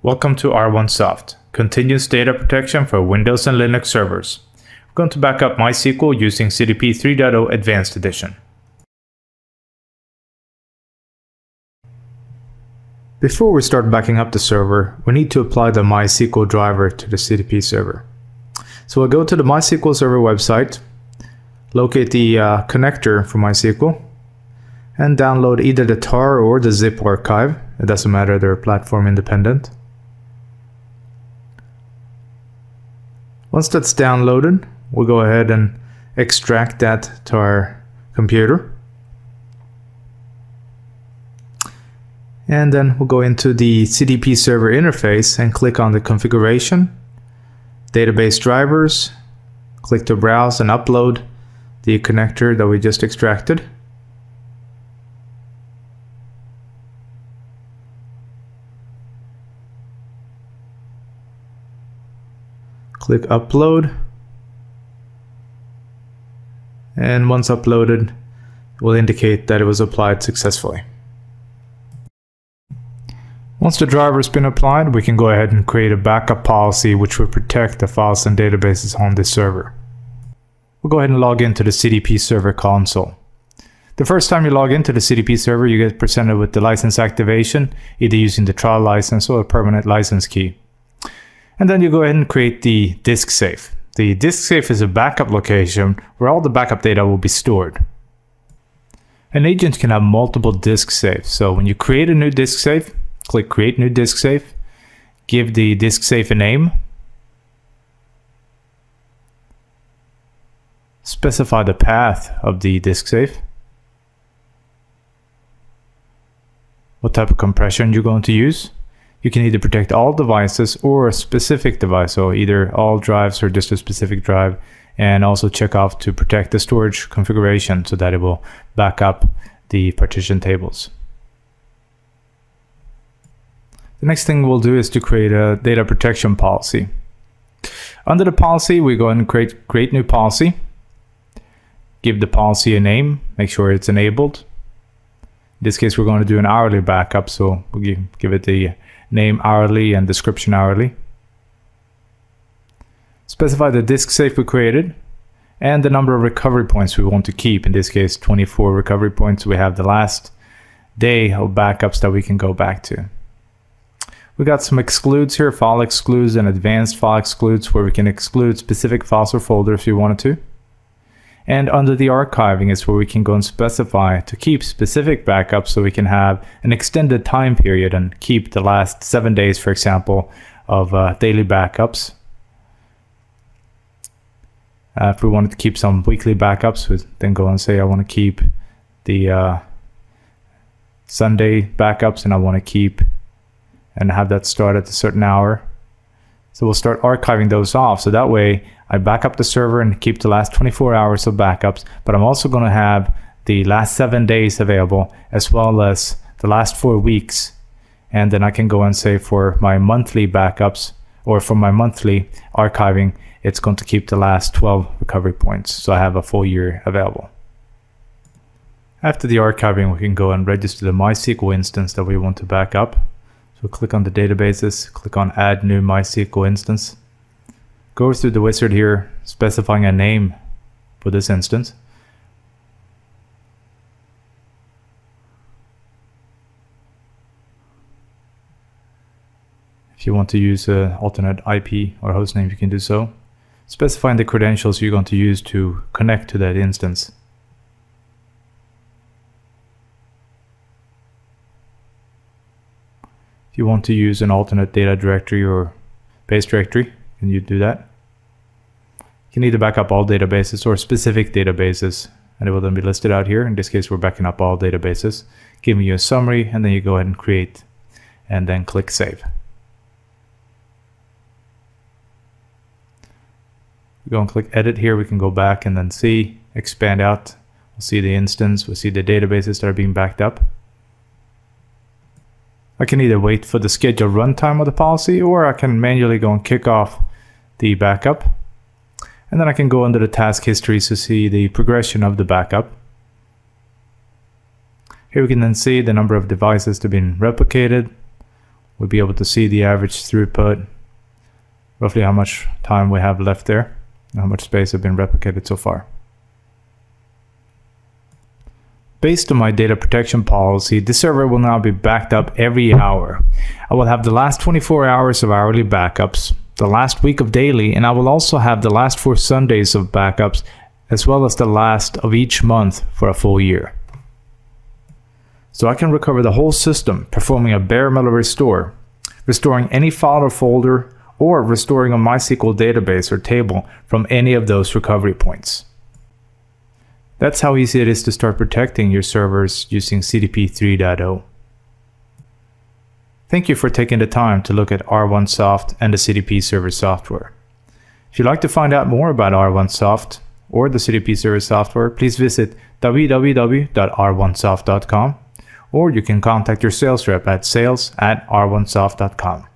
Welcome to R1Soft, continuous data protection for Windows and Linux servers. We're going to back up MySQL using CDP 3.0 Advanced Edition. Before we start backing up the server, we need to apply the MySQL driver to the CDP server. So we'll go to the MySQL server website, locate the connector for MySQL, and download either the tar or the zip archive. It doesn't matter, they're platform independent. Once that's downloaded, we'll go ahead and extract that to our computer. And then we'll go into the CDP server interface and click on the configuration, database drivers, click to browse and upload the connector that we just extracted. Click upload, and once uploaded, it will indicate that it was applied successfully. Once the driver has been applied, we can go ahead and create a backup policy which will protect the files and databases on this server. We'll go ahead and log into the CDP server console. The first time you log into the CDP server, you get presented with the license activation, either using the trial license or a permanent license key. And then you go ahead and create the disk safe. The disk safe is a backup location where all the backup data will be stored. An agent can have multiple disk safes. So when you create a new disk safe, click Create New Disk Safe, give the disk safe a name, specify the path of the disk safe, what type of compression you're going to use. You can either protect all devices or a specific device, so either all drives or just a specific drive, and also check off to protect the storage configuration so that it will back up the partition tables. The next thing we'll do is to create a data protection policy. Under the policy, we go ahead and create new policy, give the policy a name, make sure it's enabled. In this case, we're going to do an hourly backup, so we'll give it the name hourly and description hourly. Specify the disk safe we created and the number of recovery points we want to keep. In this case, 24 recovery points. We have the last day of backups that we can go back to. We got some excludes here, file excludes and advanced file excludes, where we can exclude specific files or folders if we wanted to. And under the archiving is where we can go and specify to keep specific backups, so we can have an extended time period and keep the last 7 days, for example, of daily backups. If we wanted to keep some weekly backups, we then go and say I want to keep the Sunday backups, and I want to keep and have that start at a certain hour. So we'll start archiving those off, so that way I back up the server and keep the last 24 hours of backups, but I'm also going to have the last 7 days available, as well as the last 4 weeks. And then I can go and say for my monthly backups, or for my monthly archiving, it's going to keep the last 12 recovery points, so I have a full year available. After the archiving, we can go and register the MySQL instance that we want to back up. So click on the databases, click on Add New MySQL Instance. Go through the wizard here, specifying a name for this instance. If you want to use an alternate IP or hostname, you can do so. Specifying the credentials you're going to use to connect to that instance. If you want to use an alternate data directory or base directory, can you do that? You can either back up all databases or specific databases, and it will then be listed out here. In this case, we're backing up all databases, giving you a summary, and then you go ahead and create, and then click Save. We go and click Edit here. We can go back and then see, expand out. We'll see the instance, we'll see the databases that are being backed up. I can either wait for the scheduled runtime of the policy, or I can manually go and kick off the backup. And then I can go under the task history to see the progression of the backup. Here we can then see the number of devices that have been replicated, we'll be able to see the average throughput, roughly how much time we have left there, and how much space have been replicated so far. Based on my data protection policy, the server will now be backed up every hour. I will have the last 24 hours of hourly backups, the last week of daily, and I will also have the last 4 Sundays of backups, as well as the last of each month for a full year. So I can recover the whole system, performing a bare metal restore, restoring any file or folder, or restoring a MySQL database or table from any of those recovery points. That's how easy it is to start protecting your servers using CDP 3.0. Thank you for taking the time to look at R1Soft and the CDP server software. If you'd like to find out more about R1Soft or the CDP server software, please visit www.r1soft.com, or you can contact your sales rep at sales@r1soft.com.